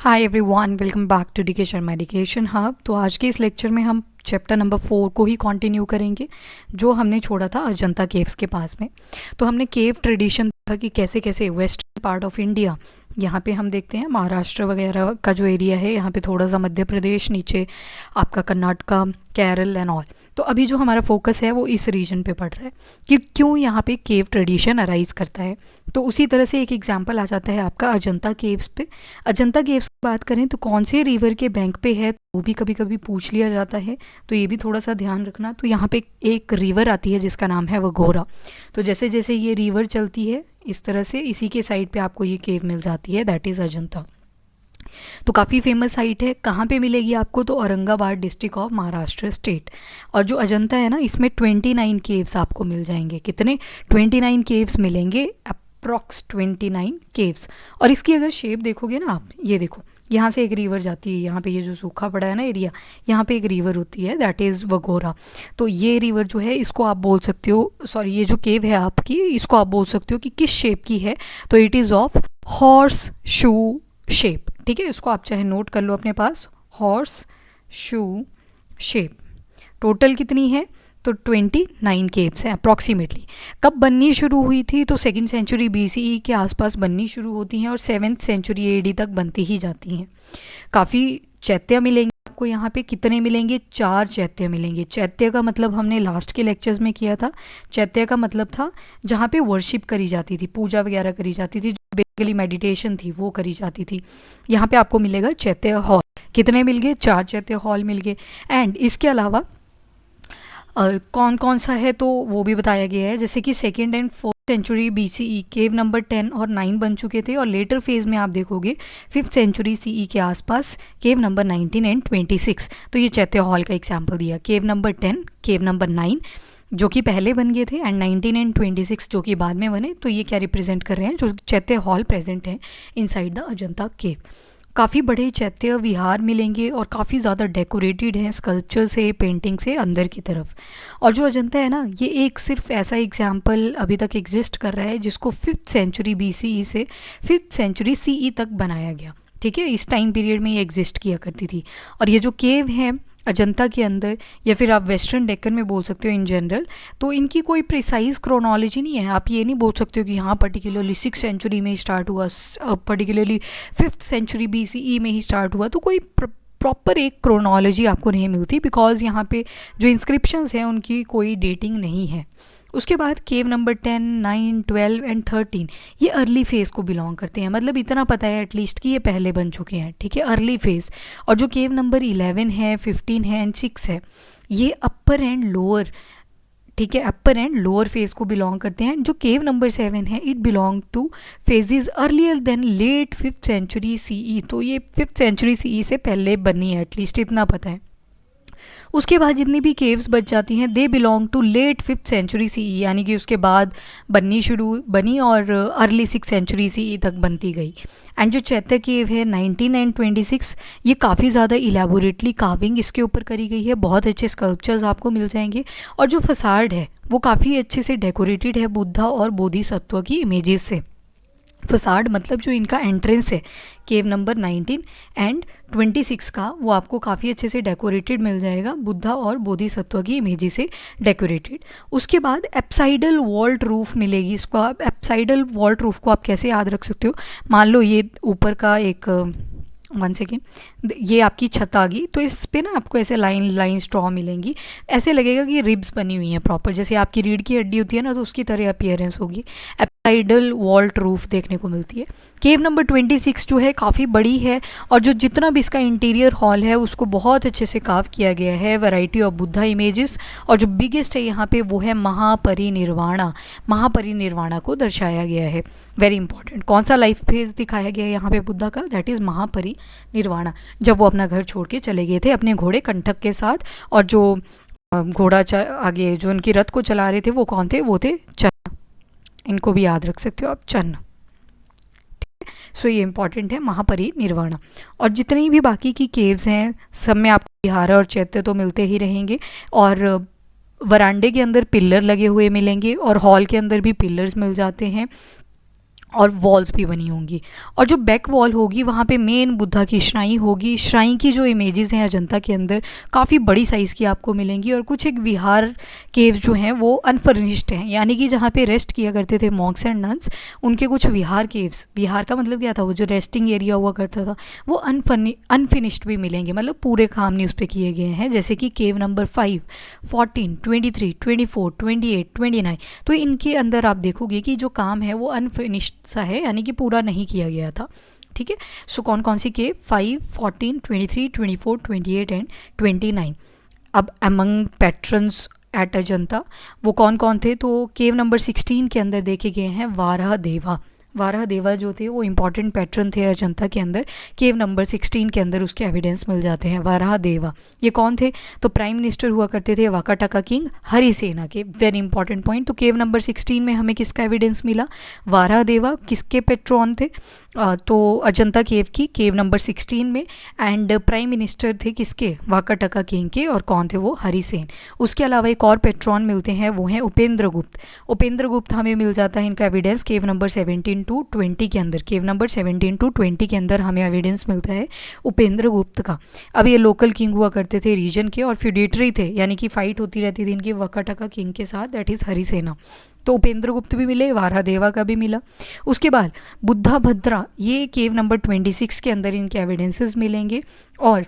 Hi everyone, welcome back to DK Sharma education hub. तो आज के इस लेक्चर में हम चैप्टर नंबर 4 को ही कंटिन्यू करेंगे जो हमने छोड़ा था अजंता केव्स के पास में। तो हमने केव ट्रेडिशन देखा कि कैसे कैसे वेस्टर्न पार्ट ऑफ इंडिया, यहाँ पे हम देखते हैं महाराष्ट्र वगैरह का जो एरिया है, यहाँ पे थोड़ा सा मध्य प्रदेश, नीचे आपका कर्नाटका, केरल एंड ऑल। तो अभी जो हमारा फोकस है वो इस रीजन पे पड़ रहा है कि क्यों यहाँ पे केव ट्रेडिशन अराइज करता है। तो उसी तरह से एक एग्जांपल आ जाता है आपका अजंता केव्स पे। अजंता केव्स की बात करें तो कौन से रिवर के बैंक पे है वो भी कभी कभी पूछ लिया जाता है, तो ये भी थोड़ा सा ध्यान रखना। तो यहाँ पे एक रिवर आती है जिसका नाम है वघोरा। तो जैसे जैसे ये रिवर चलती है इस तरह से इसी के साइड पे आपको ये केव मिल जाती है, दैट इज़ अजंता। तो काफ़ी फेमस साइट है। कहाँ पे मिलेगी आपको? तो Aurangabad district of Maharashtra state. और जो अजंता है ना, इसमें 29 केव्स आपको मिल जाएंगे। कितने? 29 केव्स मिलेंगे, अप्रॉक्स 29 केव्स। और इसकी अगर शेप देखोगे ना आप, ये देखो, यहाँ से एक रिवर जाती है, यहाँ पे ये जो सूखा पड़ा है ना एरिया, यहाँ पे एक रिवर होती है, दैट इज़ वघोरा। तो ये रिवर जो है इसको आप बोल सकते हो, सॉरी ये जो केव है आपकी, इसको आप बोल सकते हो कि किस शेप की है। तो it is of horse shoe shape. ठीक है, इसको आप चाहे नोट कर लो अपने पास, हॉर्स शू शेप। टोटल कितनी है? तो 29 केव्स हैं अप्रॉक्सीमेटली। कब बननी शुरू हुई थी? तो 2nd सेंचुरी BCE के आसपास बननी शुरू होती हैं और 7th सेंचुरी AD तक बनती ही जाती हैं। काफ़ी चैत्य मिलेंगे आपको यहाँ पे। कितने मिलेंगे? 4 चैत्य मिलेंगे। चैत्य का मतलब हमने लास्ट के लेक्चर्स में किया था। चैत्य का मतलब था जहाँ पे वर्शिप करी जाती थी, पूजा वगैरह करी जाती थी, जो बेसिकली मेडिटेशन थी वो करी जाती थी। यहाँ पे आपको मिलेगा चैत्य हॉल। कितने मिल गए? 4 चैत्य हॉल मिल गए। एंड इसके अलावा कौन कौन सा है तो वो भी बताया गया है। जैसे कि 2nd and 4th century BCE cave number 10 और 9 बन चुके थे, और लेटर फेज में आप देखोगे 5th सेंचुरी CE के आसपास केव नंबर 19 एंड 26। तो ये चैत्य हॉल का एग्जाम्पल दिया। केव नंबर 10, केव नंबर 9 जो कि पहले बन गए थे, एंड 19 एंड 26 जो कि बाद में बने। तो ये क्या रिप्रेजेंट कर रहे हैं? जो चैत्य हॉल प्रेजेंट है इनसाइड द अजंता केव। काफ़ी बड़े चैत्य विहार मिलेंगे और काफ़ी ज़्यादा डेकोरेटेड हैं स्कल्पचर से, पेंटिंग से अंदर की तरफ। और जो अजंता है ना, ये एक सिर्फ ऐसा एग्जाम्पल अभी तक एग्जिस्ट कर रहा है जिसको 5th सेंचुरी BCE से 5th सेंचुरी CE तक बनाया गया। ठीक है, इस टाइम पीरियड में ये एग्जिस्ट किया करती थी। और ये जो केव है अजंता के अंदर, या फिर आप वेस्टर्न डेक्कन में बोल सकते हो इन जनरल, तो इनकी कोई प्रिसाइज क्रोनोलॉजी नहीं है। आप ये नहीं बोल सकते हो कि हाँ पर्टिकुलरली 6th सेंचुरी में ही स्टार्ट हुआ, पर्टिकुलरली 5th सेंचुरी BCE में ही स्टार्ट हुआ। तो कोई प्रॉपर एक क्रोनोलॉजी आपको नहीं मिलती, बिकॉज यहाँ पे जो इंस्क्रिप्शंस हैं उनकी कोई डेटिंग नहीं है। उसके बाद केव नंबर 10, 9, 12 एंड 13 ये अर्ली फेज़ को बिलोंग करते हैं। मतलब इतना पता है एटलीस्ट कि ये पहले बन चुके हैं। ठीक है, अर्ली फेज़। और जो केव नंबर 11 है, 15 है एंड 6 है, ये अपर एंड लोअर, ठीक है, अपर एंड लोअर फेज को बिलोंग करते हैं। जो केव नंबर 7 है, it belong to phases earlier than late 5th century CE। तो ये 5th सेंचुरी CE से पहले बनी है, एटलीस्ट इतना पता है। उसके बाद जितनी भी केव्स बच जाती हैं they belong to late 5th century CE, यानी कि उसके बाद बनी और अर्ली 6th सेंचुरी CE तक बनती गई। एंड जो चैत्य केव है 19 एंड 26, ये काफ़ी ज़्यादा इलेबोरेटली कार्विंग इसके ऊपर करी गई है। बहुत अच्छे स्कल्पचर्स आपको मिल जाएंगे। और जो फसाड है वो काफ़ी अच्छे से डेकोरेटेड है बुद्धा और बोधिसत्व की इमेजेस से। फसाड मतलब जो इनका एंट्रेंस है केव नंबर 19 एंड 26 का, वो आपको काफ़ी अच्छे से डेकोरेटेड मिल जाएगा, बुद्धा और बोधिसत्व की इमेजेस से डेकोरेटेड। उसके बाद एप्साइडल वॉल्ट रूफ मिलेगी। इसको आप एप्साइडल वॉल्ट रूफ को आप कैसे याद रख सकते हो? मान लो ये ऊपर का एक 1 सेकेंड, ये आपकी छत आ गई, तो इस पे ना आपको ऐसे लाइन स्ट्रॉ मिलेंगी। ऐसे लगेगा कि रिब्स बनी हुई हैं प्रॉपर, जैसे आपकी रीढ़ की हड्डी होती है ना, तो उसकी तरह अपीयरेंस होगी। एप्साइडल वॉल्ट रूफ देखने को मिलती है। केव नंबर 26 जो है काफ़ी बड़ी है, और जो जितना भी इसका इंटीरियर हॉल है उसको बहुत अच्छे से कार्व किया गया है, वैरायटी ऑफ बुद्धा इमेजेस। और जो बिगेस्ट है यहाँ पे वो है महापरिनिर्वाणा। महापरिनिर्वाणा को दर्शाया गया है। Very important. कौन सा लाइफ फेज दिखाया गया है यहाँ पे बुद्धा का? दैट इज़ महापरिनिर्वाणा, जब वो अपना घर छोड़ के चले गए थे अपने घोड़े कंठक के साथ। और जो घोड़ा आगे जो उनकी रथ को चला रहे थे वो कौन थे? वो थे चन्न। इनको भी याद रख सकते हो आप, चन्न। सो ये इंपॉर्टेंट है महापरिनिर्वाणा। और जितनी भी बाकी की केव्स हैं सब में आपको विहार और चैत्य तो मिलते ही रहेंगे। और वरांडे के अंदर पिलर लगे हुए मिलेंगे, और हॉल के अंदर भी पिलर्स मिल जाते हैं। और वॉल्स भी बनी होंगी। और जो बैक वॉल होगी वहाँ पे मेन बुद्धा की श्राइन होगी। श्राइन की जो इमेजेस हैं अजंता के अंदर काफ़ी बड़ी साइज़ की आपको मिलेंगी। और कुछ एक विहार केव जो हैं वो अनफर्निश्ड हैं, यानी कि जहाँ पे रेस्ट किया करते थे मॉन्क्स एंड नन्स, उनके कुछ विहार केव्स, विहार का मतलब क्या था, वो जो रेस्टिंग एरिया हुआ करता था, वो अनफिनिश्ड भी मिलेंगे, मतलब पूरे काम नहीं उस पर किए गए हैं। जैसे कि केव नंबर 5, 14, 23, 24, 28, 29, तो इनके अंदर आप देखोगे कि जो काम है वो अनफिनिश्ड सा है, यानी कि पूरा नहीं किया गया था। ठीक है, सो कौन कौन सी केव, 5, 14, 23, 24, 28 एंड 29। अब अमंग पैट्रन्स एट अजंता वो कौन कौन थे, तो केव नंबर 16 के अंदर देखे गए हैं वाराह देवा। वाराह देवा जो थे वो इंपॉर्टेंट पैट्रन थे अजंता के अंदर। केव नंबर 16 के अंदर उसके एविडेंस मिल जाते हैं। वाराह देवा ये कौन थे, तो प्राइम मिनिस्टर हुआ करते थे वाकाटाका किंग हरिसेना के। Very important point. तो केव नंबर 16 में हमें किसका एविडेंस मिला, वाराह देवा। किसके पेट्रॉन थे, तो अजंता केव की, केव नंबर 16 में। एंड प्राइम मिनिस्टर थे किसके, वाकाटाका किंग के, और कौन थे वो, हरिसेन। उसके अलावा एक और पेट्रॉन मिलते हैं, वो हैं उपेंद्र गुप्त। उपेंद्र गुप्त हमें मिल जाता है इनका एविडेंस केव नंबर 17 टू 20 के अंदर। केव नंबर 17 टू 20 के अंदर हमें एविडेंस मिलता है उपेंद्र गुप्त का। अब ये लोकल किंग हुआ करते थे रीजन के, और फ्यूडेटरी थे, यानी कि फाइट होती रहती थी इनकी वाकाटाका किंग के साथ, दैट इज़ हरिसेना। तो उपेंद्र गुप्त भी मिले, वाराह देवा का भी मिला। उसके बाद बुद्धा भद्रा, ये केव नंबर 26 के अंदर इनके एविडेंसेस मिलेंगे। और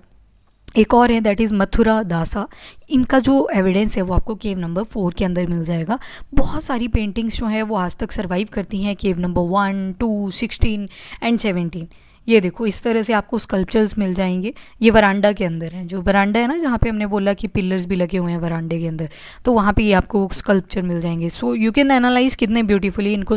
एक और है दैट इज़ मथुरा दासा, इनका जो एविडेंस है वो आपको केव नंबर 4 के अंदर मिल जाएगा। बहुत सारी पेंटिंग्स जो हैं वो आज तक सर्वाइव करती हैं केव नंबर 1, 2, 16 एंड 17। ये देखो इस तरह से आपको स्कल्पचर्स मिल जाएंगे। ये वरांडा के अंदर है, जो वरांडा है ना जहाँ पे हमने बोला कि पिलर्स भी लगे हुए हैं वरांडे के अंदर, तो वहाँ पे ये आपको स्कल्पचर मिल जाएंगे। सो यू कैन एनालाइज कितने ब्यूटीफुली इनको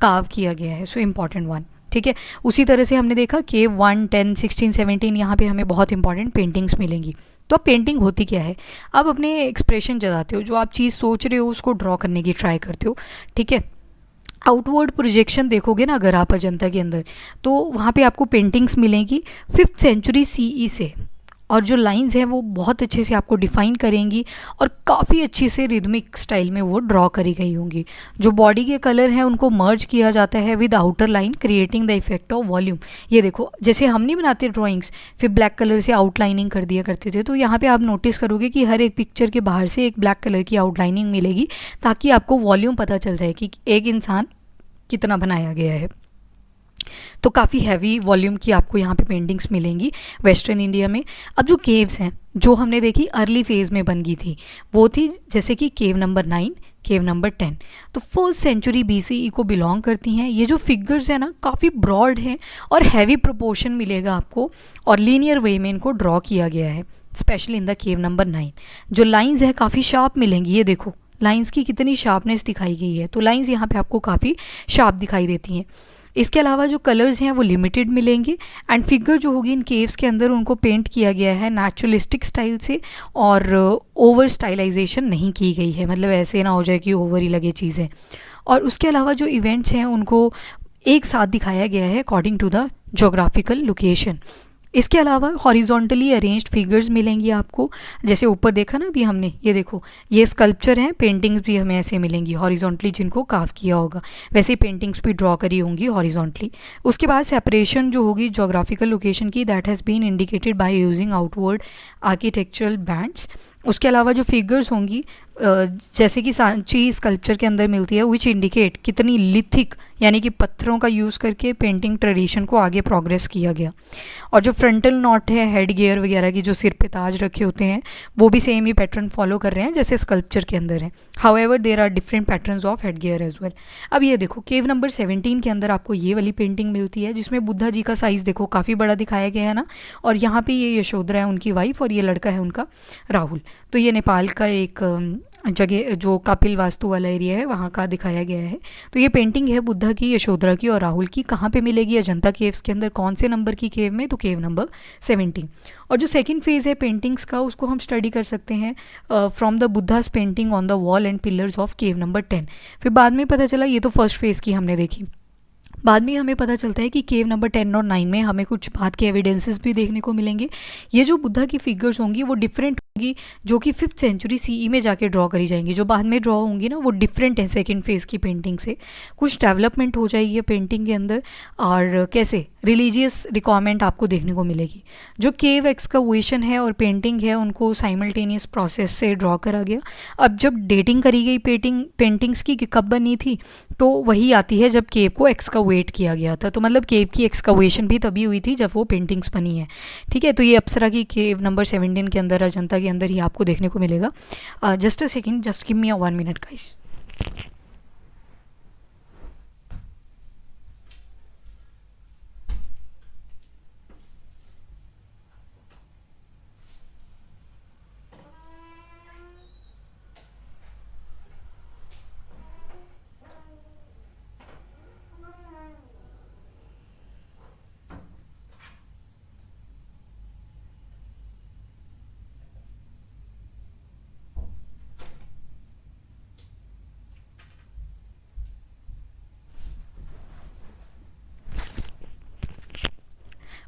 कार्व किया गया है। So important one. ठीक है, उसी तरह से हमने देखा केव 1, 10, 16, 17 यहाँ पे हमें बहुत इंपॉर्टेंट पेंटिंग्स मिलेंगी। तो अब पेंटिंग होती क्या है, अब अपने एक्सप्रेशन जताते हो, जो आप चीज़ सोच रहे हो उसको ड्रॉ करने की ट्राई करते हो। ठीक है, आउटवर्ड प्रोजेक्शन देखोगे ना अगर आप अजंता के अंदर, तो वहाँ पे आपको पेंटिंग्स मिलेंगी 5th सेंचुरी CE से। और जो लाइंस हैं वो बहुत अच्छे से आपको डिफ़ाइन करेंगी और काफ़ी अच्छे से रिदमिक स्टाइल में वो ड्रॉ करी गई होंगी। जो बॉडी के कलर हैं उनको मर्ज किया जाता है with outer line, creating the effect of volume. ये देखो जैसे हम नहीं बनाते ड्राइंग्स फिर ब्लैक कलर से आउटलाइनिंग कर दिया करते थे, तो यहाँ पे आप नोटिस करोगे कि हर एक पिक्चर के बाहर से एक ब्लैक कलर की आउटलाइनिंग मिलेगी, ताकि आपको वॉल्यूम पता चल जाए कि एक इंसान कितना बनाया गया है। तो काफ़ी हैवी वॉल्यूम की आपको यहाँ पे पेंटिंग्स मिलेंगी वेस्टर्न इंडिया में। अब जो केव्स हैं जो हमने देखी अर्ली फेज़ में बन गई थी, वो थी जैसे कि केव नंबर 9, केव नंबर 10, तो 1st सेंचुरी BCE को बिलोंग करती हैं। ये जो फिगर्स हैं ना काफ़ी ब्रॉड हैं और हैवी प्रोपोर्शन मिलेगा आपको, और लीनियर वे में इनको ड्रॉ किया गया है, specially in the cave number 9। जो लाइंस है काफ़ी शार्प मिलेंगी, ये देखो लाइंस की कितनी शार्पनेस दिखाई गई है, तो लाइंस यहाँ पे आपको काफ़ी शार्प दिखाई देती हैं। इसके अलावा जो कलर्स हैं वो लिमिटेड मिलेंगे, एंड फिगर जो होगी इन केव्स के अंदर उनको पेंट किया गया है नेचुरलिस्टिक स्टाइल से, और ओवर स्टाइलाइजेशन नहीं की गई है, मतलब ऐसे ना हो जाए कि ओवर ही लगे चीज़ें। और उसके अलावा जो इवेंट्स हैं उनको एक साथ दिखाया गया है according to the geographical location. इसके अलावा हॉरिजॉन्टली अरेंज्ड फिगर्स मिलेंगी आपको, जैसे ऊपर देखा ना अभी हमने, ये देखो ये स्कल्पचर हैं, पेंटिंग्स भी हमें ऐसे मिलेंगी हॉरिजॉन्टली जिनको कार्व किया होगा, वैसे पेंटिंग्स भी ड्रॉ करी होंगी हॉरिजॉन्टली। उसके बाद सेपरेशन जो होगी जोग्राफिकल लोकेशन की, that has been indicated by using outward architectural bands. उसके अलावा जो फिगर्स होंगी जैसे कि सांची स्कल्पचर के अंदर मिलती है, विच इंडिकेट कितनी लिथिक यानी कि पत्थरों का यूज़ करके पेंटिंग ट्रेडिशन को आगे प्रोग्रेस किया गया। और जो फ्रंटल नॉट है, हेड गियर वगैरह की जो सिर पे ताज रखे होते हैं, वो भी सेम ही पैटर्न फॉलो कर रहे हैं जैसे स्कल्पचर के अंदर है। However there are different patterns of head gear as well. अब ये देखो केव नंबर 17 के अंदर आपको ये वाली पेंटिंग मिलती है, जिसमें बुद्धा जी का साइज़ देखो काफ़ी बड़ा दिखाया गया है ना, और यहाँ पे ये यशोधरा है उनकी वाइफ, और ये लड़का है उनका राहुल। तो ये नेपाल का एक जगह जो कपिल वास्तु वाला एरिया है वहाँ का दिखाया गया है। तो ये पेंटिंग है बुद्धा की, यशोधरा की और राहुल की। कहाँ पे मिलेगी, अजंता केव्स के अंदर। कौन से नंबर की केव में, तो केव नंबर 17। और जो सेकंड फेज़ है पेंटिंग्स का, उसको हम स्टडी कर सकते हैं from the Buddhas painting on the wall and pillars of cave number 10। फिर बाद में पता चला ये तो फर्स्ट फेज़ की हमने देखी, बाद में हमें पता चलता है कि केव नंबर 10 और 9 में हमें कुछ बात के एविडेंसेस भी देखने को मिलेंगे। ये जो बुद्धा की फिगर्स होंगी वो डिफरेंट होंगी, जो कि 5th सेंचुरी सीई में जाके ड्रॉ करी जाएंगी। जो बाद में ड्रॉ होंगी ना वो डिफरेंट है सेकेंड फेज़ की पेंटिंग से, कुछ डेवलपमेंट हो जाएगी है पेंटिंग के अंदर, और कैसे रिलीजियस रिक्वायरमेंट आपको देखने को मिलेगी। जो केव एक्सकवेशन है और पेंटिंग है उनको साइमल्टेनियस प्रोसेस से ड्रॉ करा गया। अब जब डेटिंग करी गई पेंटिंग्स की कि कब बनी थी, तो वही आती है जब केव को एक्सकवेट किया गया था। तो मतलब केव की एक्सकवेशन भी तभी हुई थी जब वो पेंटिंग्स बनी है। ठीक है, तो ये अप्सरा की केव नंबर 17 के अंदर, अजंता के अंदर ही आपको देखने को मिलेगा। Just a second, just give me a 1 minute guys.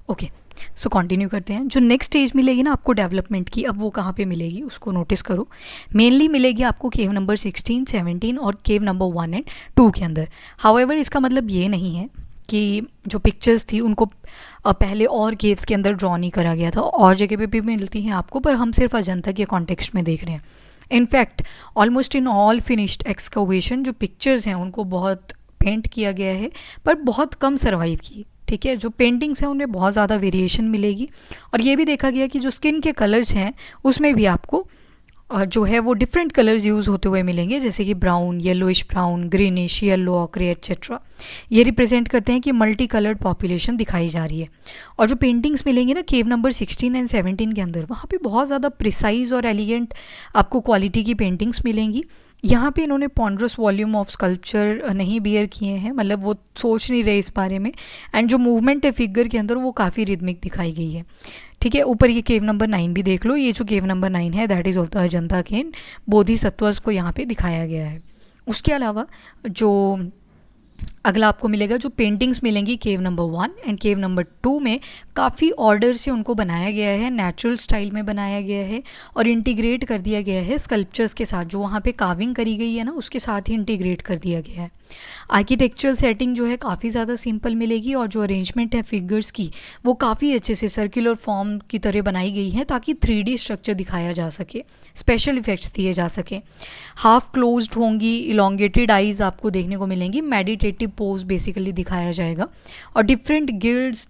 Okay, so continue करते हैं। जो नेक्स्ट स्टेज मिलेगी ना आपको डेवलपमेंट की, अब वो कहाँ पे मिलेगी उसको नोटिस करो। मेनली मिलेगी आपको केव नंबर 16, 17 और केव नंबर 1 एंड 2 के अंदर। हाउएवर इसका मतलब ये नहीं है कि जो पिक्चर्स थी उनको पहले और केव्स के अंदर ड्रॉ नहीं करा गया था, और जगह पे भी मिलती हैं आपको, पर हम सिर्फ अजंता के कॉन्टेक्स्ट में देख रहे हैं। In fact almost in all finished excavation जो पिक्चर्स हैं उनको बहुत पेंट किया गया है, पर बहुत कम सर्वाइव की। ठीक है, जो पेंटिंग्स हैं उनमें बहुत ज़्यादा वेरिएशन मिलेगी। और ये भी देखा गया कि जो स्किन के कलर्स हैं उसमें भी आपको जो है वो डिफरेंट कलर्स यूज़ होते हुए मिलेंगे, जैसे कि brown, yellowish brown, greenish, yellow, ochre etcetera. ये रिप्रेजेंट करते हैं कि मल्टी कलर्ड पॉपुलेशन दिखाई जा रही है। और जो पेंटिंग्स मिलेंगी ना केव नंबर 16 एंड 17 के अंदर, वहाँ पे बहुत ज़्यादा प्रिसाइज और एलिगेंट आपको क्वालिटी की पेंटिंग्स मिलेंगी। यहाँ पे इन्होंने पॉन्ड्रस वॉल्यूम ऑफ स्कल्पचर नहीं बियर किए हैं, मतलब वो सोच नहीं रहे इस बारे में। एंड जो मूवमेंट है फिगर के अंदर वो काफ़ी रिदमिक दिखाई गई है। ठीक है, ऊपर ये केव नंबर 9 भी देख लो। ये जो केव नंबर 9 है that is of the Ajanta cave, Bodhisattvas को यहाँ पे दिखाया गया है। उसके अलावा जो अगला आपको मिलेगा, जो पेंटिंग्स मिलेंगी केव नंबर 1 एंड केव नंबर 2 में, काफ़ी ऑर्डर से उनको बनाया गया है, नेचुरल स्टाइल में बनाया गया है और इंटीग्रेट कर दिया गया है स्कल्पचर्स के साथ। जो वहाँ पे कार्विंग करी गई है ना उसके साथ ही इंटीग्रेट कर दिया गया है। आर्किटेक्चरल सेटिंग जो है काफ़ी ज़्यादा सिंपल मिलेगी, और जो अरेंजमेंट है फिगर्स की वो काफ़ी अच्छे से सर्कुलर फॉर्म की तरह बनाई गई है ताकि 3D स्ट्रक्चर दिखाया जा सके, स्पेशल इफेक्ट्स दिए जा सके। हाफ क्लोज्ड होंगी, इलोंगेटेड आइज आपको देखने को मिलेंगी, मेडिटेटिव पोज बेसिकली दिखाया जाएगा। और different guilds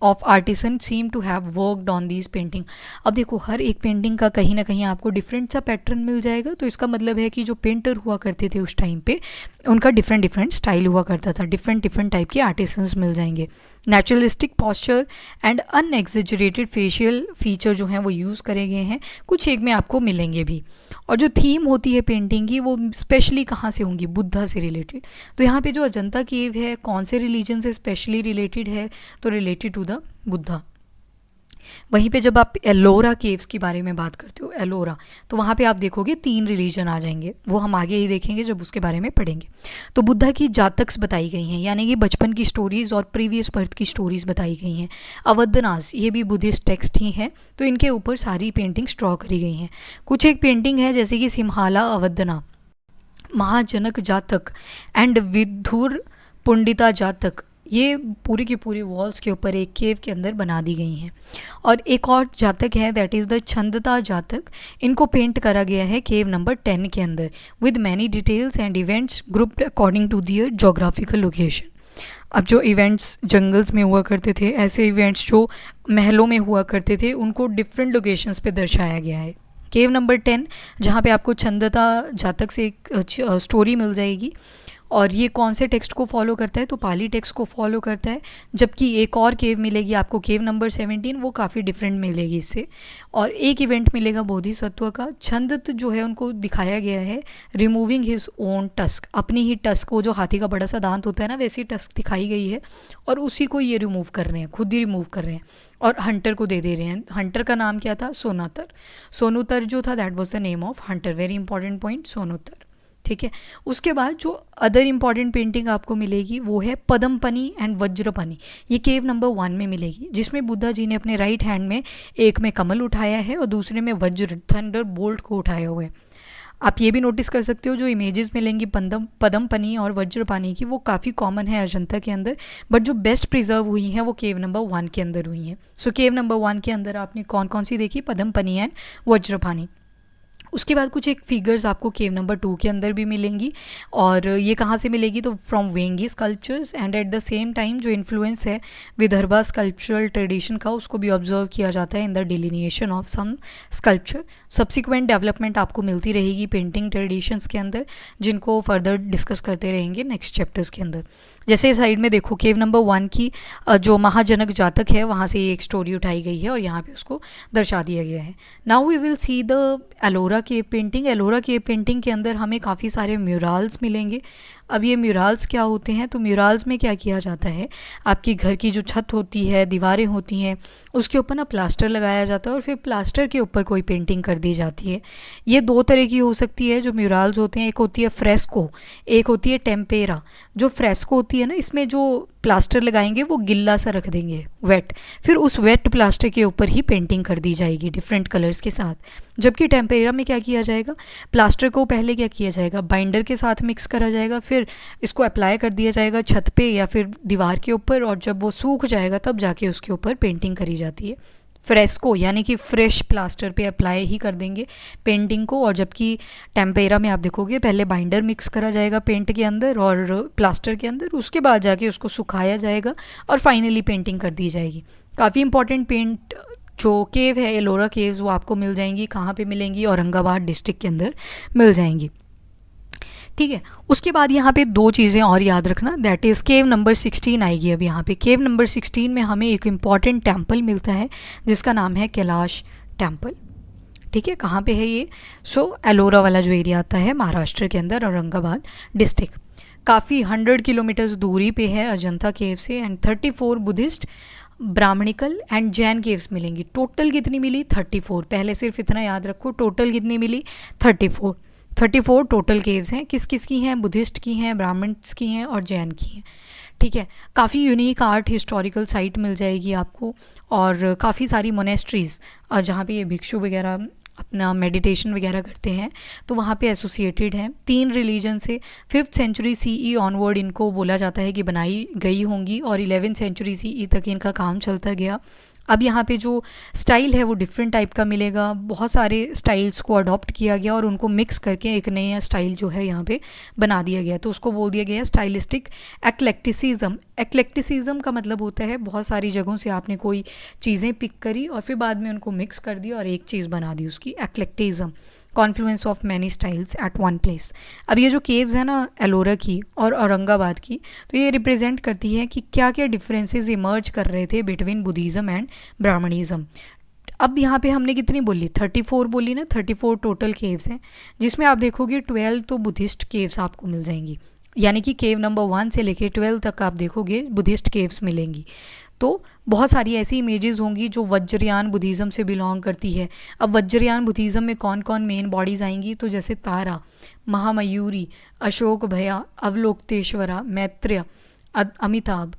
of artisan seem to have worked on these painting. अब देखो हर एक पेंटिंग का कहीं ना कहीं आपको डिफरेंट सा पैटर्न मिल जाएगा, तो इसका मतलब है कि जो पेंटर हुआ करते थे उस टाइम पे उनका डिफरेंट स्टाइल हुआ करता था, डिफरेंट टाइप के आर्टिसंस मिल जाएंगे। Naturalistic posture and unexaggerated facial feature जो हैं वो यूज़ करे गए हैं, कुछ एक में आपको मिलेंगे भी। और जो थीम होती है पेंटिंग की वो स्पेशली कहाँ से होंगी, बुद्धा से रिलेटेड। तो यहाँ पे जो अजंता केव है कौन से रिलीजन से स्पेशली रिलेटेड है, तो रिलेटेड टू द बुद्धा। वहीं पे जब आप एलोरा केव्स के बारे में बात करते हो, एलोरा, तो वहाँ पे आप देखोगे 3 रिलीजन आ जाएंगे, वो हम आगे ही देखेंगे जब उसके बारे में पढ़ेंगे। तो बुद्धा की जातक्स बताई गई हैं, यानी कि बचपन की स्टोरीज़ और प्रीवियस बर्थ की स्टोरीज़ बताई गई हैं। अवदनास, ये भी बुद्धिस्ट टेक्स्ट ही हैं, तो इनके ऊपर सारी पेंटिंग्स ड्रॉ करी गई हैं। कुछ एक पेंटिंग है जैसे कि सिम्हाला अवदना, महाजनक जातक एंड विधुर पुंडिता जातक, ये पूरी की पूरी वॉल्स के ऊपर एक केव के अंदर बना दी गई हैं। और एक और जातक है दैट इज़ द छंदता जातक, इनको पेंट करा गया है केव नंबर 10 के अंदर with many details and events grouped according to their geographical location. अब जो इवेंट्स जंगल्स में हुआ करते थे, ऐसे इवेंट्स जो महलों में हुआ करते थे, उनको डिफरेंट लोकेशंस पे दर्शाया गया है। केव नंबर 10 जहाँ पे आपको छंदता जातक से एक स्टोरी मिल जाएगी, और ये कौन से टेक्स्ट को फॉलो करता है, तो पाली टेक्स्ट को फॉलो करता है। जबकि एक और केव मिलेगी आपको केव नंबर 17, वो काफ़ी डिफरेंट मिलेगी इससे। और एक इवेंट मिलेगा बोधिसत्व का, छंदत जो है उनको दिखाया गया है रिमूविंग हिज ओन टस्क, अपनी ही टस्क, वो जो हाथी का बड़ा सा दांत होता है ना वैसी टस्क दिखाई गई है, और उसी को ये रिमूव कर रहे हैं, खुद ही रिमूव कर रहे हैं और हंटर को दे रहे हैं। हंटर का नाम क्या था, सोनातर। सोनूतर जो था that was the name of hunter, very important point, सोनूतर। ठीक है। उसके बाद जो अदर इम्पॉर्टेंट पेंटिंग आपको मिलेगी वो है पदमपनी एंड वज्रपनी। ये केव नंबर 1 में मिलेगी, जिसमें बुद्धा जी ने अपने राइट हैंड में एक में कमल उठाया है और दूसरे में वज्र थंडर बोल्ट को उठाया हुआ है। आप ये भी नोटिस कर सकते हो जो इमेजेस मिलेंगी पदमपनी और वज्रपानी की, वो काफ़ी कॉमन है अजंता के अंदर, बट जो बेस्ट प्रिजर्व हुई हैं वो केव नंबर 1 के अंदर हुई हैं। सो केव नंबर 1 के अंदर आपने कौन कौन सी देखी? पदमपनी एंड वज्रपानी। उसके बाद कुछ एक फिगर्स आपको केव नंबर 2 के अंदर भी मिलेंगी, और ये कहाँ से मिलेगी? तो from Vengi sculptures, and at the same time जो इन्फ्लुएंस है विदर्भा स्कल्पचरल ट्रेडिशन का उसको भी ऑब्जर्व किया जाता है in the delineation of some sculpture. Subsequent development आपको मिलती रहेगी पेंटिंग ट्रेडिशंस के अंदर, जिनको फर्दर डिस्कस करते रहेंगे नेक्स्ट चैप्टर्स के अंदर। जैसे साइड में देखो केव नंबर 1 की जो महाजनक जातक है वहाँ से एक स्टोरी उठाई गई है और यहाँ पे उसको दर्शा दिया गया है। Now we will see the Ellora cave painting. Ellora cave painting के अंदर हमें काफ़ी सारे म्यूरल्स मिलेंगे। अब ये म्यूरल्स क्या होते हैं? तो म्यूरल्स में क्या किया जाता है, आपकी घर की जो छत होती है, दीवारें होती हैं, उसके ऊपर ना प्लास्टर लगाया जाता है और फिर प्लास्टर के ऊपर कोई पेंटिंग कर दी जाती है। ये दो तरह की हो सकती है जो म्यूरल्स होते हैं, एक होती है फ्रेस्को, एक होती है टेम्पेरा। जो फ्रेस्को होती है ना, इसमें जो प्लास्टर लगाएंगे वो गिल्ला सा रख देंगे, वेट, फिर उस वेट प्लास्टर के ऊपर ही पेंटिंग कर दी जाएगी डिफरेंट कलर्स के साथ। जबकि टेम्पेरा में क्या किया जाएगा, प्लास्टर को पहले क्या किया जाएगा, बाइंडर के साथ मिक्स करा जाएगा, फिर इसको अप्लाई कर दिया जाएगा छत पे या फिर दीवार के ऊपर, और जब वो सूख जाएगा तब जाके उसके ऊपर पेंटिंग करी जाती है। फ्रेस्को यानी कि फ्रेश प्लास्टर पे अप्लाई ही कर देंगे पेंटिंग को, और जबकि टेम्पेरा में आप देखोगे पहले बाइंडर मिक्स करा जाएगा पेंट के अंदर और प्लास्टर के अंदर, उसके बाद जाके उसको सुखाया जाएगा और फाइनली पेंटिंग कर दी जाएगी। काफ़ी इंपॉर्टेंट पेंट जो केव है एलोरा केव्स वो आपको मिल जाएंगी। कहाँ पे मिलेंगी? औरंगाबाद डिस्ट्रिक्ट के अंदर मिल जाएंगी। ठीक है। उसके बाद यहाँ पे दो चीज़ें और याद रखना, दैट इज़ केव नंबर 16 आएगी। अब यहाँ पे केव नंबर 16 में हमें एक इम्पॉर्टेंट टेम्पल मिलता है जिसका नाम है कैलाश टेम्पल। ठीक है, कहाँ पे है ये? सो एलोरा वाला जो एरिया आता है महाराष्ट्र के अंदर, औरंगाबाद डिस्ट्रिक्ट, काफ़ी 100 किलोमीटर्स दूरी पे है अजंता केव से। And 34 Buddhist, Brahmanical and Jain caves मिलेंगी। टोटल कितनी मिली? 34। पहले सिर्फ इतना याद रखो, टोटल कितनी मिली? 34 टोटल केव्स हैं। किस किस की हैं? बुद्धिस्ट की हैं, ब्राह्मण्स की हैं और जैन की हैं। ठीक है। काफ़ी यूनिक आर्ट हिस्टोरिकल साइट मिल जाएगी आपको, और काफ़ी सारी मोनेस्ट्रीज़ जहाँ पे ये भिक्षु वगैरह अपना मेडिटेशन वगैरह करते हैं तो वहाँ पे एसोसिएटेड हैं। 3 रिलीजन से 5th सेंचुरी CE ऑनवर्ड इनको बोला जाता है कि बनाई गई होंगी, और 11th सेंचुरी CE तक इनका काम चलता गया। अब यहाँ पे जो स्टाइल है वो डिफरेंट टाइप का मिलेगा, बहुत सारे स्टाइल्स को अडॉप्ट किया गया और उनको मिक्स करके एक नया स्टाइल जो है यहाँ पे बना दिया गया, तो उसको बोल दिया गया स्टाइलिस्टिक एक्लेक्टिसिज्म। एक्लेक्टिसिज्म का मतलब होता है बहुत सारी जगहों से आपने कोई चीज़ें पिक करी और फिर बाद में उनको मिक्स कर दिया और एक चीज़ बना दी, उसकी eclecticism, confluence of many styles at one place. अब ये जो केव्स हैं ना एलोरा की और औरंगाबाद की, तो ये रिप्रेजेंट करती है कि क्या क्या डिफरेंसेस इमर्ज कर रहे थे बिटवीन बुद्धिज़्म एंड ब्राह्मणिज़्म। अब यहाँ पे हमने कितनी बोली? 34 बोली ना, 34 टोटल केव्स हैं, जिसमें आप देखोगे 12 तो बुद्धिस्ट केव्स आपको मिल जाएंगी, यानी कि केव नंबर 1 से लेके 12 तक आप देखोगे बुद्धिस्ट केव्स मिलेंगी। तो बहुत सारी ऐसी इमेजेस होंगी जो वज्रयान बुद्धिज़्म से बिलोंग करती है। अब वज्रयान बुद्धिज़्म में कौन कौन मेन बॉडीज़ आएंगी? तो जैसे तारा, महामयूरी, अशोक भया, अवलोकतेश्वरा, मैत्रेय, अमिताभ।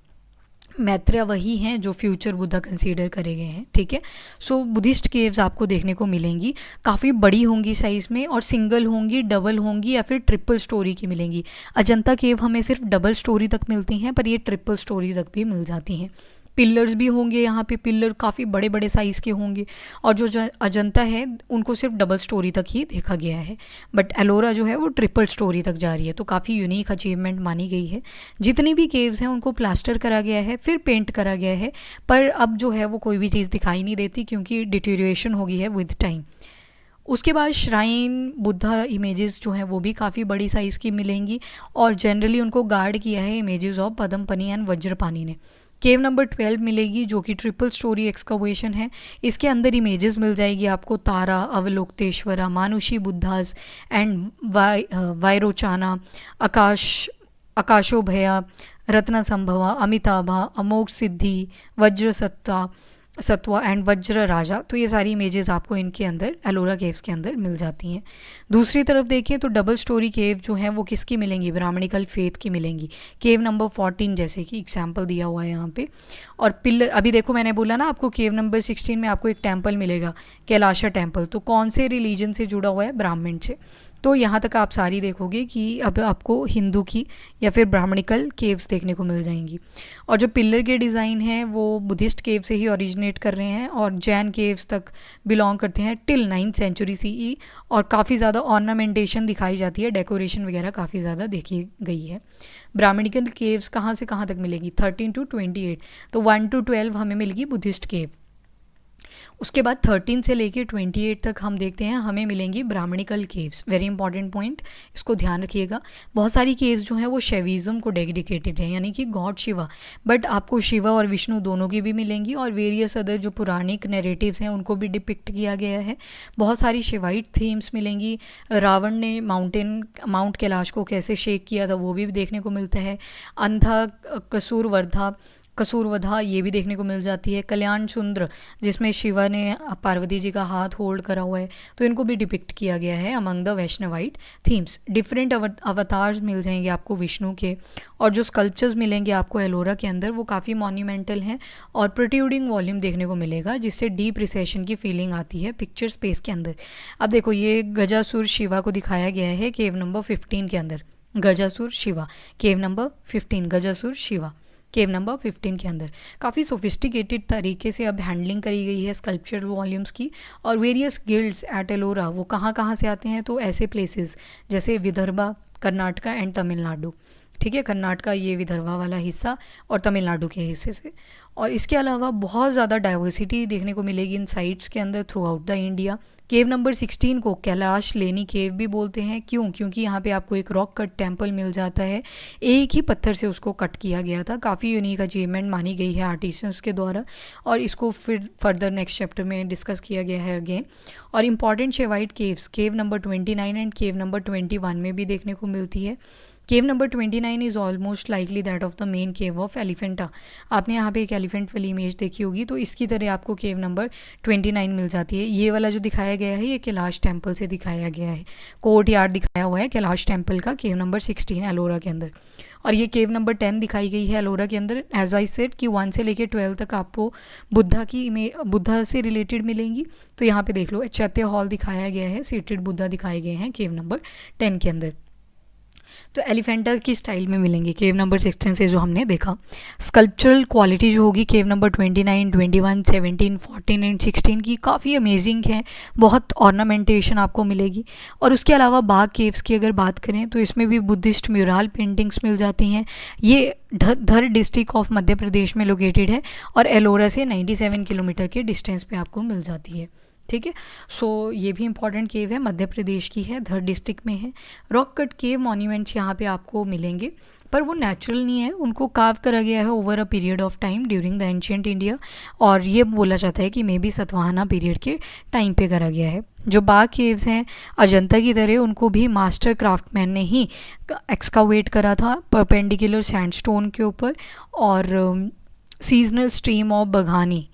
मैत्रेय वही हैं जो फ्यूचर बुद्धा कंसीडर करे गए हैं। ठीक है। सो बुद्धिस्ट केव्स आपको देखने को मिलेंगी, काफ़ी बड़ी होंगी साइज़ में, और सिंगल होंगी, डबल होंगी या फिर ट्रिपल स्टोरी की मिलेंगी। अजंता केव हमें सिर्फ डबल स्टोरी तक मिलती हैं, पर ये ट्रिपल स्टोरी तक भी मिल जाती हैं। पिलर्स भी होंगे यहाँ पे, पिलर काफ़ी बड़े बड़े साइज़ के होंगे, और जो अजंता है उनको सिर्फ डबल स्टोरी तक ही देखा गया है, बट एलोरा जो है वो ट्रिपल स्टोरी तक जा रही है। तो काफ़ी यूनिक अचीवमेंट मानी गई है। जितनी भी केव्स हैं उनको प्लास्टर करा गया है, फिर पेंट करा गया है, पर अब जो है वो कोई भी चीज़ दिखाई नहीं देती क्योंकि डिटीरिएशन हो गई है विद टाइम। उसके बाद श्राइन बुद्धा इमेजेस जो हैं वो भी काफ़ी बड़ी साइज़ की मिलेंगी, और जनरली उनको गार्ड किया है इमेजेस ऑफ पदमपनी एंड वज्रपानी ने। केव नंबर 12 मिलेगी जो कि ट्रिपल स्टोरी एक्सकवेशन है। इसके अंदर इमेजेस मिल जाएगी आपको Tara, Avalokiteshvara, Manushi Buddhas and Vairochana, Akshobhya, Ratnasambhava, Amitabha, Amoghasiddhi, Vajrasattva, Sattva and Vajra Raja, तो ये सारी इमेजेस आपको इनके अंदर एलोरा केव्स के अंदर मिल जाती हैं। दूसरी तरफ देखिए तो डबल स्टोरी केव जो है वो किसकी मिलेंगी, ब्राह्मणिकल फेथ की मिलेंगी। केव नंबर 14 जैसे कि एग्जाम्पल दिया हुआ है यहाँ पे। और पिलर, अभी देखो मैंने बोला ना आपको केव नंबर 16 में आपको एक टेम्पल मिलेगा, कैलाशा टेम्पल, तो कौन से रिलीजन से जुड़ा हुआ है, ब्राह्मण से। तो यहाँ तक आप सारी देखोगे कि अब आपको हिंदू की या फिर ब्राह्मणिकल केव्स देखने को मिल जाएंगी। और जो पिलर के डिज़ाइन हैं वो बुद्धिस्ट केव से ही ओरिजिनेट कर रहे हैं और जैन केव्स तक बिलोंग करते हैं टिल 9th सेंचुरी सीई। और काफ़ी ज़्यादा ऑर्नामेंटेशन दिखाई जाती है, डेकोरेशन वगैरह काफ़ी ज़्यादा देखी गई है। ब्राह्मणिकल केव्स कहाँ से कहाँ तक मिलेगी, 13 to 28, तो 1 to 12 हमें मिलेगी बुद्धिस्ट केव। उसके बाद 13 से लेके 28 तक हम देखते हैं हमें मिलेंगी Brahmanical caves. Very important point, इसको ध्यान रखिएगा। बहुत सारी केव्स जो हैं वो शैविज़्म को डेडिकेटेड है, यानी कि गॉड शिवा, बट आपको शिवा और विष्णु दोनों की भी मिलेंगी और वेरियस अदर जो पुराणिक नैरेटिव्स हैं उनको भी डिपिक्ट किया गया है। बहुत सारी शिवाइट थीम्स मिलेंगी। रावण ने माउंट कैलाश को कैसे शेक किया था वो भी देखने को मिलता है। अंधा कसूरवधा ये भी देखने को मिल जाती है। कल्याण सुंदर जिसमें शिवा ने पार्वती जी का हाथ होल्ड करा हुआ है, तो इनको भी डिपिक्ट किया गया है among the Vaishnavite themes. Different avatars मिल जाएंगे आपको विष्णु के, और जो स्कल्पचर्स मिलेंगे आपको एलोरा के अंदर वो काफ़ी मॉन्यूमेंटल हैं और प्रोट्रूडिंग वॉल्यूम देखने को मिलेगा, जिससे डीप रिसेशन की फीलिंग आती है पिक्चर स्पेस के अंदर। अब देखो ये गजासुर शिवा को दिखाया गया है केव नंबर 15 के अंदर। गजासुर शिवा, केव नंबर 15, गजासुर शिवा केव नंबर 15 के अंदर। काफ़ी सोफिस्टिकेटेड तरीके से अब हैंडलिंग करी गई है स्कल्पचर वॉल्यूम्स की। और वेरियस गिल्ड्स एट एलोरा वो कहाँ कहाँ से आते हैं, तो ऐसे प्लेसेस जैसे विदर्भा, कर्नाटका एंड तमिलनाडु। ठीक है, कर्नाटका ये विदर्भा वाला हिस्सा और तमिलनाडु के हिस्से से। और इसके अलावा बहुत ज़्यादा डाइवर्सिटी देखने को मिलेगी इन साइट्स के अंदर through out the India. Cave number 16 को कैलाश लेनी केव भी बोलते हैं। क्यों? क्योंकि यहाँ पे आपको एक रॉक कट टेम्पल मिल जाता है, एक ही पत्थर से उसको कट किया गया था। काफ़ी यूनिक अचीवमेंट मानी गई है आर्टिसंस के द्वारा, और इसको फिर फर्दर नेक्स्ट चैप्टर में डिस्कस किया गया है अगेन। और important Shaivite caves cave number 29 and cave number 21 में भी देखने को मिलती है। केव number 29 is almost likely that of the main cave of Elephanta. आपने यहाँ पे एक एलिफेंट वाली इमेज देखी होगी, तो इसकी तरह आपको केव नंबर 29 मिल जाती है। ये वाला जो दिखाया गया है ये कैलाश टेम्पल से दिखाया गया है, कोर्ट यार्ड दिखाया हुआ है कैलाश टेम्पल का केव नंबर 16 एलोरा के अंदर। और ये केव नंबर 10 दिखाई गई है एलोरा के अंदर। एज आई सेड कि 1 से लेकर 12 तक आपको बुद्धा से रिलेटेड मिलेंगी। तो यहाँ पे देख लो चैत्य हॉल दिखाया गया है, सीटेड बुद्धा दिखाए गए हैं केव नंबर 10 के अंदर। तो एलिफेंटा की स्टाइल में मिलेंगे केव नंबर 16 से जो हमने देखा। स्कल्पचरल क्वालिटी जो होगी केव नंबर 29, 21, 17, 14 एंड 16 की काफ़ी अमेजिंग है, बहुत ऑर्नामेंटेशन आपको मिलेगी। और उसके अलावा बाग केव्स की अगर बात करें तो इसमें भी बुद्धिस्ट म्यूरल पेंटिंग्स मिल जाती हैं। ये धर डिस्ट्रिक्ट ऑफ मध्य प्रदेश में लोकेटेड है और एलोरा से 97 किलोमीटर के डिस्टेंस पे आपको मिल जाती है। ठीक है, सो ये भी इंपॉर्टेंट केव है, मध्य प्रदेश की है, धर डिस्ट्रिक्ट में है। रॉक कट केव मॉन्यूमेंट्स यहाँ पे आपको मिलेंगे, पर वो नेचुरल नहीं है, उनको कार्व करा गया है over a period of time during the ancient India. और ये बोला जाता है कि मे बी सतवाहना पीरियड के टाइम पे करा गया है। जो बाग केव्स हैं अजंता की तरह, उनको भी मास्टर क्राफ्टमैन ने ही एक्सकावेट करा था परपेंडिकुलर सैंडस्टोन के ऊपर और सीजनल स्ट्रीम ऑफ बघानी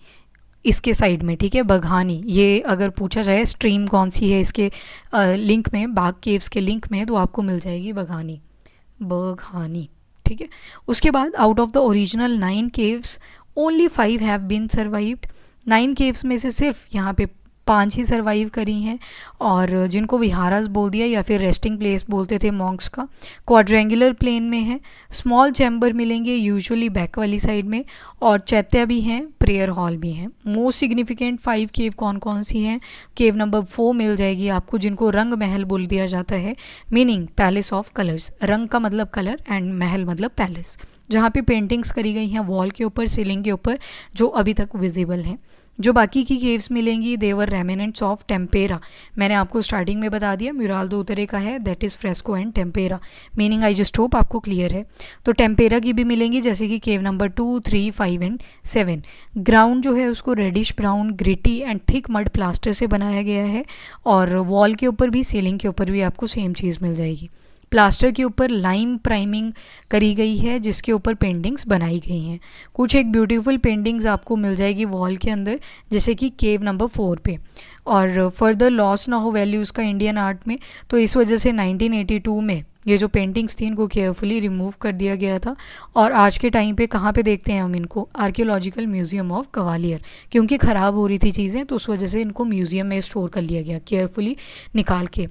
इसके साइड में। ठीक है, बघानी, ये अगर पूछा जाए स्ट्रीम कौन सी है इसके लिंक में, बाग केव्स के लिंक में, तो आपको मिल जाएगी बघानी। ठीक है, उसके बाद out of the original 9 caves only 5 have been survived. 9 caves में से सिर्फ यहाँ पे 5 ही सर्वाइव करी हैं, और जिनको विहारास बोल दिया या फिर रेस्टिंग प्लेस बोलते थे मॉन्क्स का। क्वाड्रेंगुलर प्लेन में है, स्मॉल चैम्बर मिलेंगे यूजुअली बैक वाली साइड में, और चैत्या भी हैं, प्रेयर हॉल भी हैं। मोस्ट सिग्निफिकेंट 5 केव कौन कौन सी हैं? केव नंबर 4 मिल जाएगी आपको, जिनको रंग महल बोल दिया जाता है, मीनिंग पैलेस ऑफ कलर्स। रंग का मतलब कलर एंड महल मतलब पैलेस, जहाँ पे पेंटिंग्स करी गई हैं वॉल के ऊपर, सीलिंग के ऊपर, जो अभी तक विजिबल हैं। जो बाकी की केव्स मिलेंगी देवर रेमिनेंट्स ऑफ टेम्पेरा। मैंने आपको स्टार्टिंग में बता दिया म्यूरल 2 तरह का है, that is fresco and tempera, meaning I just hope आपको क्लियर है। तो टेम्पेरा की भी मिलेंगी, जैसे कि केव नंबर 2, 3, 5 एंड 7। ग्राउंड जो है उसको reddish brown gritty and thick mud plaster से बनाया गया है, और वॉल के ऊपर भी सीलिंग के ऊपर भी आपको सेम चीज़ मिल जाएगी। प्लास्टर के ऊपर लाइम प्राइमिंग करी गई है जिसके ऊपर पेंटिंग्स बनाई गई हैं। कुछ एक ब्यूटीफुल पेंटिंग्स आपको मिल जाएगी वॉल के अंदर, जैसे कि केव नंबर 4 पे। और फर्दर लॉस ना हो वैल्यूज़ का इंडियन आर्ट में, तो इस वजह से 1982 में ये जो पेंटिंग्स थी इनको केयरफुली रिमूव कर दिया गया था। और आज के टाइम पे कहाँ पे देखते हैं हम इनको? आर्कियोलॉजिकल म्यूज़ियम ऑफ ग्वालियर, क्योंकि ख़राब हो रही थी चीज़ें तो उस वजह से इनको म्यूज़ियम में स्टोर कर लिया गया केयरफुली निकाल के।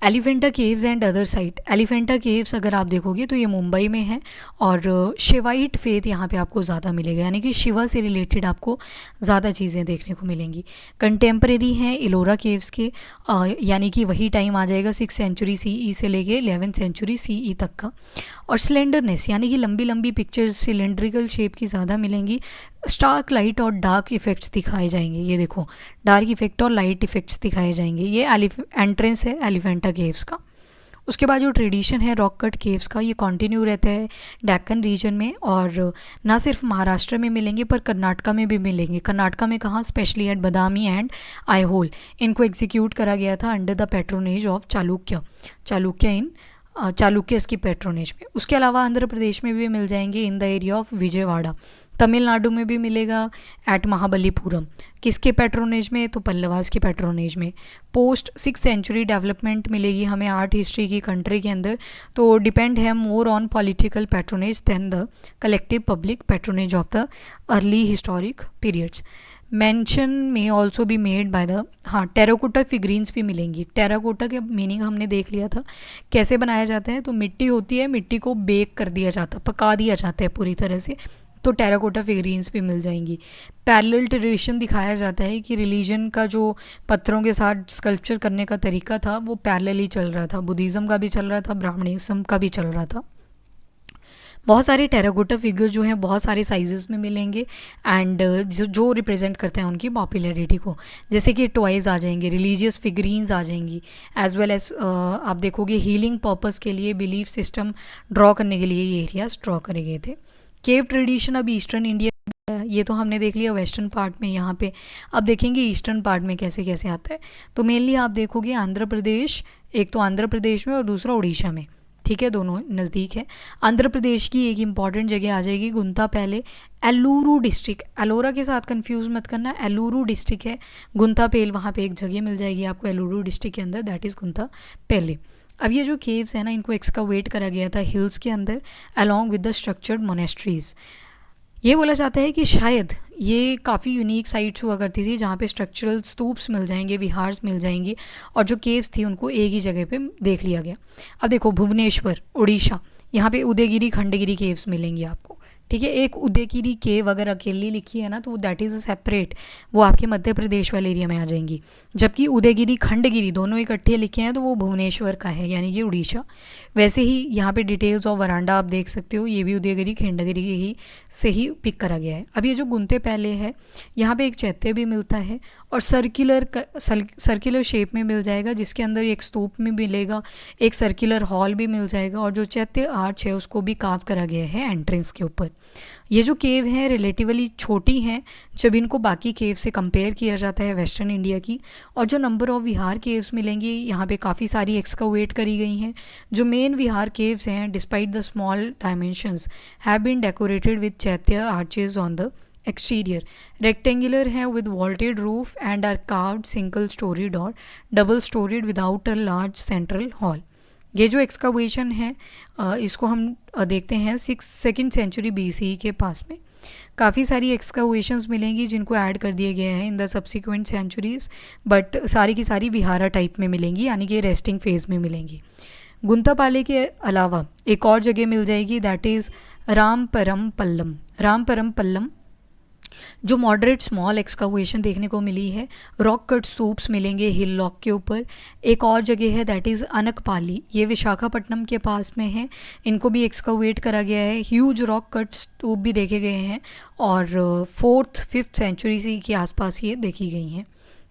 Elephanta caves and other site. Elephanta caves अगर आप देखोगे तो ये मुंबई में है, और शिवाइट फेथ यहाँ पे आपको ज़्यादा मिलेगा, यानी कि शिवा से रिलेटेड आपको ज़्यादा चीज़ें देखने को मिलेंगी। कंटेम्प्रेरी हैं इलोरा केव्स के, यानी कि वही टाइम आ जाएगा 6 सेंचुरी CE से लेके 11 सेंचुरी CE तक का। और स्लेंडरनेस, यानी कि लंबी लंबी पिक्चर्स सिलेंड्रिकल शेप की ज़्यादा मिलेंगी। स्टार्क लाइट और डार्क इफ़ेक्ट्स दिखाए जाएंगे, ये देखो डार्क इफ़ेक्ट और लाइट इफ़ेक्ट्स दिखाए जाएंगे। ये एंट्रेंस है एलिफेंटा केव्स का। उसके बाद जो ट्रेडिशन है रॉक कट केव्स का, ये कंटिन्यू रहता है डेक्कन रीजन में, और ना सिर्फ महाराष्ट्र में मिलेंगे पर कर्नाटका में भी मिलेंगे। कर्नाटका में कहाँ? Specially at Badami and Aihole. इनको एग्जीक्यूट करा गया था under the patronage of Chalukya की पैट्रोनेज में। उसके अलावा आंध्र प्रदेश में भी मिल जाएंगे in the area of Vijayawada. Tamil Nadu में भी मिलेगा एट महाबलीपुरम। किसके पैट्रोनेज में? तो पल्लवास के पैट्रोनेज में। पोस्ट 6 सेंचुरी डेवलपमेंट मिलेगी हमें आर्ट हिस्ट्री की कंट्री के अंदर, तो डिपेंड है more on political patronage than the collective public patronage of the early historic periods. Mention में ऑल्सो भी मेड बाय द, हाँ, टेराकोटा फिगरीन्स भी मिलेंगी। टेराकोटा के मीनिंग हमने देख लिया था, कैसे बनाया जाता है? तो मिट्टी होती है, मिट्टी को बेक कर दिया जाता, पका दिया जाता है पूरी तरह से, तो टेराकोटा फिगरीन्स भी मिल जाएंगी। पैरेलल ट्रेडिशन दिखाया जाता है कि रिलीजन का जो पत्थरों के साथ स्कल्पचर करने का तरीका था वो पैरेलल ही चल रहा था, बुद्धिज़्म का भी चल रहा था, ब्राह्मणिज्म का भी चल रहा था। बहुत सारे टेराकोटा फिगर जो हैं बहुत सारे साइजेस में मिलेंगे, एंड जो रिप्रेजेंट करते हैं उनकी पॉपुलैरिटी को, जैसे कि टॉयज़ आ जाएंगे, रिलीजियस फिगरीन्स आ जाएंगी, एज वेल एज आप देखोगे हीलिंग पर्पस के लिए, बिलीफ सिस्टम ड्रॉ करने के लिए ये एरियाज ड्रॉ करे गए थे। केव ट्रेडिशन अब ईस्टर्न इंडिया, ये तो हमने देख लिया वेस्टर्न पार्ट में यहाँ पे। अब देखेंगे ईस्टर्न पार्ट में कैसे कैसे आता है। तो मेनली आप देखोगे आंध्र प्रदेश, एक तो आंध्र प्रदेश में और दूसरा उड़ीसा में, ठीक है, दोनों नज़दीक है। आंध्र प्रदेश की एक इम्पॉर्टेंट जगह आ जाएगी गुंता पहले, एलूरू डिस्ट्रिक्ट, एलोरा के साथ कंफ्यूज मत करना, एलूरू डिस्ट्रिक्ट है। गुंता पेल वहाँ पे एक जगह मिल जाएगी आपको एलूरू डिस्ट्रिक्ट के अंदर, दैट इज़ गुंता पहले। अब ये जो केव्स है ना, इनको एक्सकावेट करा गया था हिल्स के अंदर along with the structured monasteries. ये बोला जाता है कि शायद ये काफ़ी यूनिक साइट्स हुआ करती थी जहाँ पे स्ट्रक्चरल स्तूप्स मिल जाएंगे, विहार्स मिल जाएंगी, और जो केव्स थी उनको एक ही जगह पे देख लिया गया। अब देखो भुवनेश्वर उड़ीसा, यहाँ पे उदयगिरी खंडगिरी केव्स मिलेंगी आपको, ठीक है। एक उदयगिरी केव अगर अकेली लिखी है ना तो दैट इज़ सेपरेट, वो आपके मध्य प्रदेश वाले एरिया में आ जाएंगी, जबकि उदयगिरी खंडगिरी दोनों इकट्ठे लिखे हैं तो वो भुवनेश्वर का है, यानी कि उड़ीसा। वैसे ही यहाँ पे डिटेल्स ऑफ वरांडा आप देख सकते हो, ये भी उदयगिरी खंडगिरी के ही से ही पिक करा गया है। अब ये जो गुंते पहले है, यहाँ पे एक चैत्य भी मिलता है और सर्कुलर शेप में मिल जाएगा, जिसके अंदर एक स्तूप में मिलेगा, एक सर्कुलर हॉल भी मिल जाएगा, और जो चैत्य आर्च है उसको भी कार्व करा गया है एंट्रेंस के ऊपर। ये जो केव हैं रिलेटिवली छोटी हैं जब इनको बाकी केव से कंपेयर किया जाता है वेस्टर्न इंडिया की, और जो नंबर ऑफ विहार केव्स मिलेंगी यहाँ पे काफ़ी सारी एक्सकावेट करी गई हैं। जो मेन विहार केव्स हैं despite the small dimensions have been decorated with chaitya arches on the exterior, rectangular है with vaulted roof and are carved single storied और double storied without a large central hall. ये जो excavation है इसको हम देखते हैं 2nd सेंचुरी BCE के पास में। काफ़ी सारी एक्सकावेशंस मिलेंगी जिनको ऐड कर दिया गया है in the subsequent centuries, but सारी की सारी विहारा टाइप में मिलेंगी, यानी कि रेस्टिंग फेज में मिलेंगी। गुंतापाले के अलावा एक और जगह मिल जाएगी, दैट इज़ रामपरम पल्लम, जो मॉडरेट स्मॉल एक्सकावेशन देखने को मिली है। रॉक कट सूप्स मिलेंगे हिल लॉक के ऊपर। एक और जगह है दैट इज़ अनकपाली, ये विशाखापट्टनम के पास में है, इनको भी एक्सकावेट करा गया है। ह्यूज रॉक कट स्तूप भी देखे गए हैं और 4th 5th सेंचुरी के आसपास ये देखी गई हैं।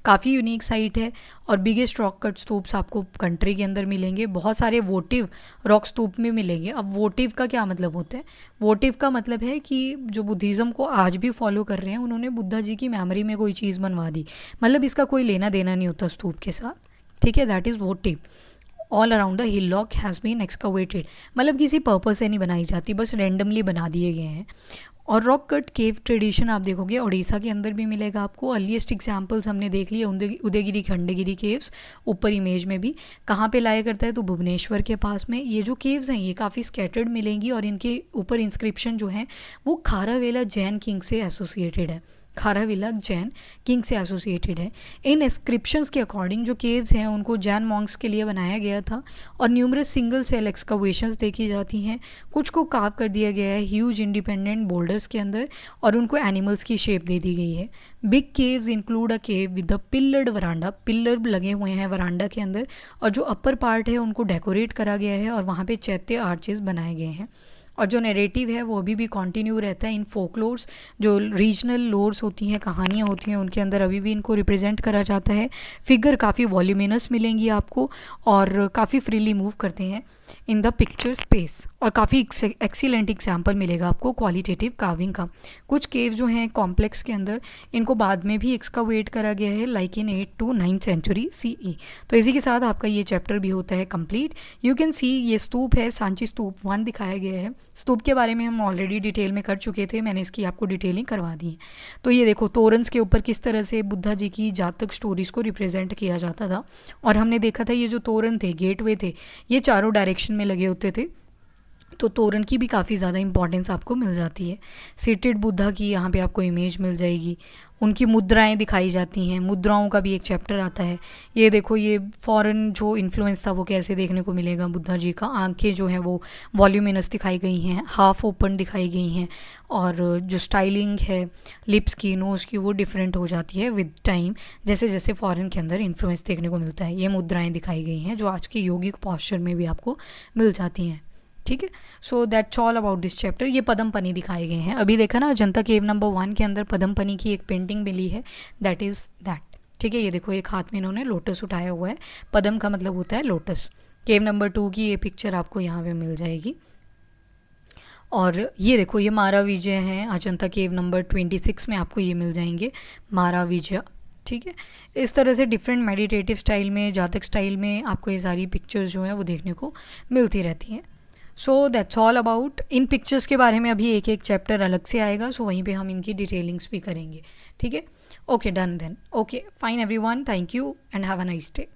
काफ़ी यूनिक साइट है और बिगेस्ट रॉक कट स्तूप्स आपको कंट्री के अंदर मिलेंगे। बहुत सारे वोटिव रॉक स्तूप में मिलेंगे। अब वोटिव का क्या मतलब होता है? वोटिव का मतलब है कि जो बुद्धिज़्म को आज भी फॉलो कर रहे हैं उन्होंने बुद्धा जी की मेमोरी में कोई चीज़ बनवा दी, मतलब इसका कोई लेना देना नहीं होता स्तूप के साथ, ठीक है, that is votive. All around the hill has been excavated, मतलब किसी पर्पस से नहीं बनाई जाती, बस रेंडमली बना दिए गए हैं। और रॉक कट केव ट्रेडिशन आप देखोगे उड़ीसा के अंदर भी मिलेगा आपको। अर्लीस्ट एग्जाम्पल्स हमने देख लिए उदयगिरी खंडगिरी केव्स, ऊपर इमेज में भी कहाँ पे लाया करता है तो भुवनेश्वर के पास में। ये जो केव्स हैं ये काफ़ी स्कैटर्ड मिलेंगी और इनके ऊपर इंस्क्रिप्शन जो है वो खारावेला जैन किंग से एसोसिएटेड है, खारावेला जैन किंग से एसोसिएटेड है। इन इंस्क्रिप्शंस के अकॉर्डिंग जो केव्स हैं उनको जैन मॉन्क्स के लिए बनाया गया था और न्यूमरस सिंगल सेल एक्सकवेशंस देखी जाती हैं। कुछ को कार्व कर दिया गया है ह्यूज इंडिपेंडेंट बोल्डर्स के अंदर और उनको एनिमल्स की शेप दे दी गई है। Big caves include a cave with the pillared veranda, pillar लगे हुए हैं वरांडा के अंदर, और जो अपर पार्ट है उनको डेकोरेट करा गया है और वहाँ पे चैत्य आर्चेस बनाए गए हैं। और जो नैरेटिव है वो अभी भी कंटिन्यू रहता है इन फोकलोर्स, जो रीजनल लोर्स होती हैं, कहानियाँ होती हैं, उनके अंदर अभी भी इनको रिप्रेजेंट करा जाता है। फिगर काफ़ी वॉल्यूमिनस मिलेंगी आपको और काफ़ी फ्रीली मूव करते हैं इन द पिक्चर स्पेस, और काफ़ी एक्सीलेंट एग्जाम्पल मिलेगा आपको क्वालिटेटिव कार्विंग का। कुछ केव जो हैं कॉम्प्लेक्स के अंदर इनको बाद में भी एक्सकावेट करा गया है like in 8 to 9 century CE। तो इसी के साथ आपका ये चैप्टर भी होता है कंप्लीट। यू कैन सी ये स्तूप है, सांची स्तूप 1 दिखाया गया है। स्तूप के बारे में हम ऑलरेडी डिटेल में कर चुके थे, मैंने इसकी आपको डिटेलिंग करवा दी है। तो ये देखो तोरन्स के ऊपर किस तरह से बुद्धा जी की जातक स्टोरीज को रिप्रेजेंट किया जाता था। और हमने देखा था ये जो तोरन थे, गेटवे थे, ये चारों डायरेक्शन में लगे होते थे, तो तोरण की भी काफ़ी ज़्यादा इंपॉर्टेंस आपको मिल जाती है। सीटेड बुद्धा की यहाँ पे आपको इमेज मिल जाएगी, उनकी मुद्राएं दिखाई जाती हैं, मुद्राओं का भी एक चैप्टर आता है। ये देखो ये फॉरेन जो इन्फ्लुएंस था वो कैसे देखने को मिलेगा बुद्धा जी का। आंखें जो हैं वो वॉल्यूमिनस दिखाई गई हैं, हाफ ओपन दिखाई गई हैं, और जो स्टाइलिंग है लिप्स की, नोज़ की, वो डिफरेंट हो जाती है विद टाइम, जैसे जैसे फॉरेन के अंदर इन्फ्लुएंस देखने को मिलता है। ये मुद्राएँ दिखाई गई हैं जो आज के योगिक पॉस्चर में भी आपको मिल जाती हैं। ठीक है, so that's all about this chapter. ये पदमपनी दिखाए गए हैं, अभी देखा ना अजंता केव नंबर 1 के अंदर पदमपनी की एक पेंटिंग मिली है, दैट इज़ दैट। ठीक है, ये देखो एक हाथ में इन्होंने लोटस उठाया हुआ है, पदम का मतलब होता है लोटस। केव नंबर 2 की ये पिक्चर आपको यहाँ पे मिल जाएगी। और ये देखो ये मारा विजय हैं, अजंता केव नंबर 26 में आपको ये मिल जाएंगे मारा विजय। ठीक है, इस तरह से डिफरेंट मेडिटेटिव स्टाइल में, जातक स्टाइल में आपको ये सारी पिक्चर्स जो हैं वो देखने को मिलती रहती हैं। So that's all about. In pictures के बारे में अभी एक एक चैप्टर अलग से आएगा, सो वहीं पे हम इनकी डिटेलिंग्स भी करेंगे। ठीक है, okay done then, okay fine everyone, thank you and have a nice day.